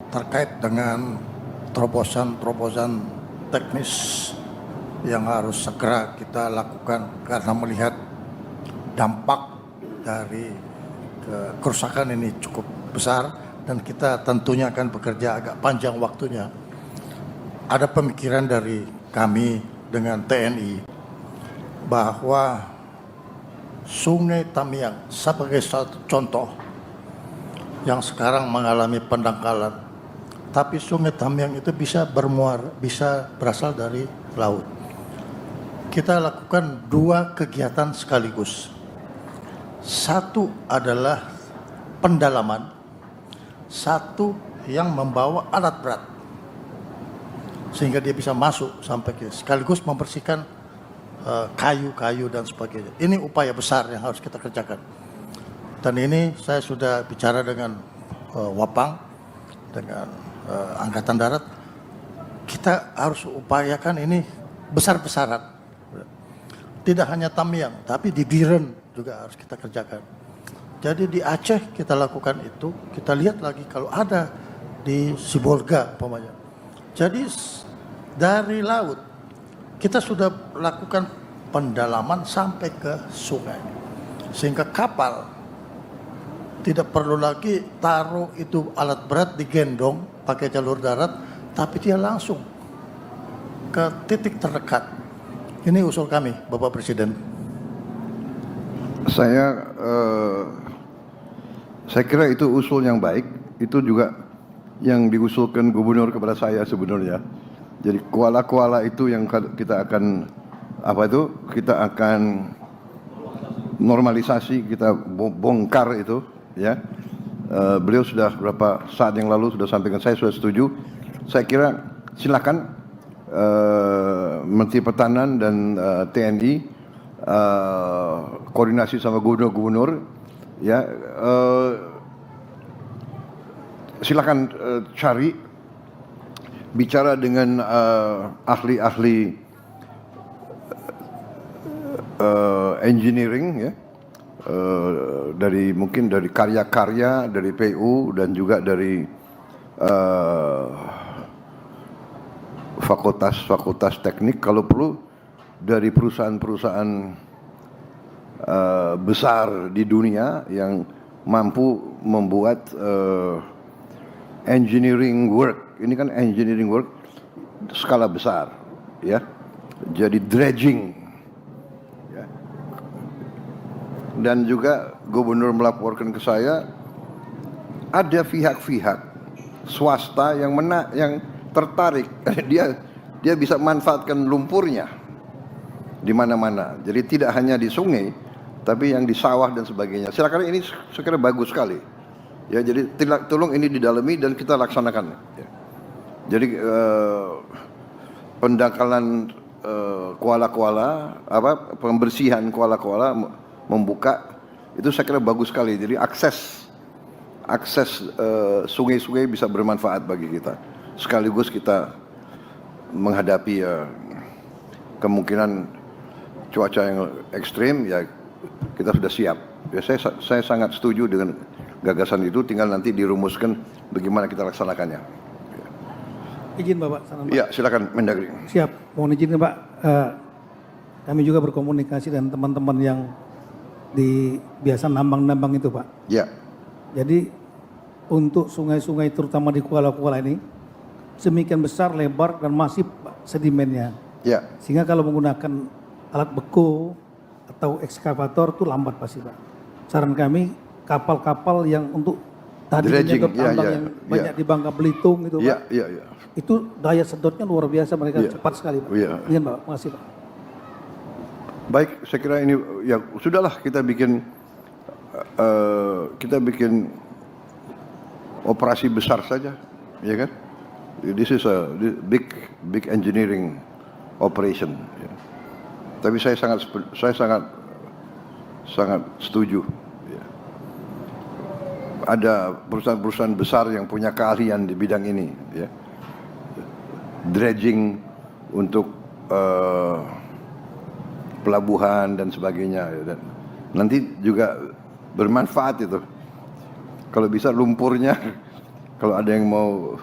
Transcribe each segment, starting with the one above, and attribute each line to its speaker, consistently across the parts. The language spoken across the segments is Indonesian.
Speaker 1: terkait dengan terobosan-terobosan teknis yang harus segera kita lakukan karena melihat dampak dari kerusakan ini cukup besar dan kita tentunya akan bekerja agak panjang waktunya. Ada pemikiran dari kami dengan TNI bahwa Sungai Tamiang sebagai satu contoh yang sekarang mengalami pendangkalan, tapi Sungai Tamiang itu bisa berasal dari laut. Kita lakukan dua kegiatan sekaligus. Satu adalah pendalaman, satu yang membawa alat berat sehingga dia bisa masuk sampai ke sekaligus membersihkan kayu-kayu dan sebagainya. Ini upaya besar yang harus kita kerjakan. Dan ini saya sudah bicara dengan Wapang, dengan Angkatan Darat. Kita harus upayakan ini besar-besaran. Tidak hanya Tamiang, tapi di Biren juga harus kita kerjakan. Jadi di Aceh kita lakukan itu, kita lihat lagi kalau ada di Sibolga umpamanya. Jadi dari laut kita sudah lakukan pendalaman sampai ke sungai. Sehingga kapal tidak perlu lagi taruh itu alat berat digendong pakai jalur darat, tapi dia langsung ke titik terdekat. Ini usul kami, Bapak Presiden.
Speaker 2: Saya kira itu usul yang baik. Itu juga yang diusulkan gubernur kepada saya sebenarnya. Jadi kuala-kuala itu yang kita akan kita akan normalisasi, kita bongkar itu, ya. Beliau sudah beberapa saat yang lalu sudah sampaikan, saya sudah setuju. Saya kira silakan Menteri Pertahanan dan TNI koordinasi sama gubernur-gubernur, ya, silakan cari, bicara dengan ahli-ahli engineering, ya, mungkin dari karya-karya dari PU dan juga dari fakultas teknik, kalau perlu dari perusahaan-perusahaan besar di dunia yang mampu membuat engineering work. Ini kan engineering work skala besar, ya. Jadi dredging, ya. Dan juga gubernur melaporkan ke saya ada pihak-pihak swasta yang tertarik. dia bisa manfaatkan lumpurnya di mana-mana. Jadi tidak hanya di sungai, tapi yang di sawah dan sebagainya. Silakan, ini sekiranya bagus sekali. Ya, jadi tolong ini didalami dan kita laksanakan. Ya. Jadi pendangkalan kuala-kuala, pembersihan kuala-kuala, membuka itu saya kira bagus sekali. Jadi akses sungai-sungai bisa bermanfaat bagi kita. Sekaligus kita menghadapi kemungkinan cuaca yang ekstrim, ya kita sudah siap. Ya, saya sangat setuju dengan gagasan itu, tinggal nanti dirumuskan bagaimana kita laksanakannya.
Speaker 3: Izin Bapak.
Speaker 2: Ya, silakan Mendagri.
Speaker 3: Siap, mohon izin Pak. Kami juga berkomunikasi dengan teman-teman yang biasa nambang-nambang itu Pak.
Speaker 2: Ya.
Speaker 3: Jadi untuk sungai-sungai terutama di kuala-kuala ini semikian besar, lebar dan masif sedimennya.
Speaker 2: Ya.
Speaker 3: Sehingga kalau menggunakan alat beko atau ekskavator itu lambat pasti Pak. Saran kami kapal-kapal yang untuk tadi menyedot tambang yang banyak di Bangka Belitung itu Pak.
Speaker 2: Ya.
Speaker 3: Itu daya sedotnya luar biasa, mereka cepat sekali Pak. Iya Pak, makasih Pak.
Speaker 2: Baik, saya kira ini ya sudahlah, kita bikin operasi besar saja, ya kan? This is a big engineering operation. Ya. Tapi saya sangat setuju. Ya. Ada perusahaan-perusahaan besar yang punya keahlian di bidang ini. Ya. Dredging untuk pelabuhan dan sebagainya. Ya. Dan nanti juga bermanfaat itu. Kalau bisa lumpurnya Kalau ada yang mau,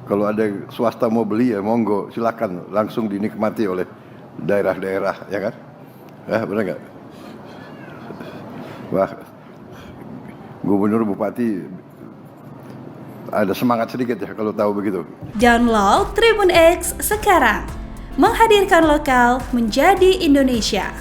Speaker 2: kalau ada swasta mau beli ya monggo, silakan langsung dinikmati oleh daerah-daerah, ya kan? Benar nggak? Wah, gubernur bupati ada semangat sedikit ya kalau tahu begitu.
Speaker 4: Download Tribun X sekarang, menghadirkan lokal menjadi Indonesia.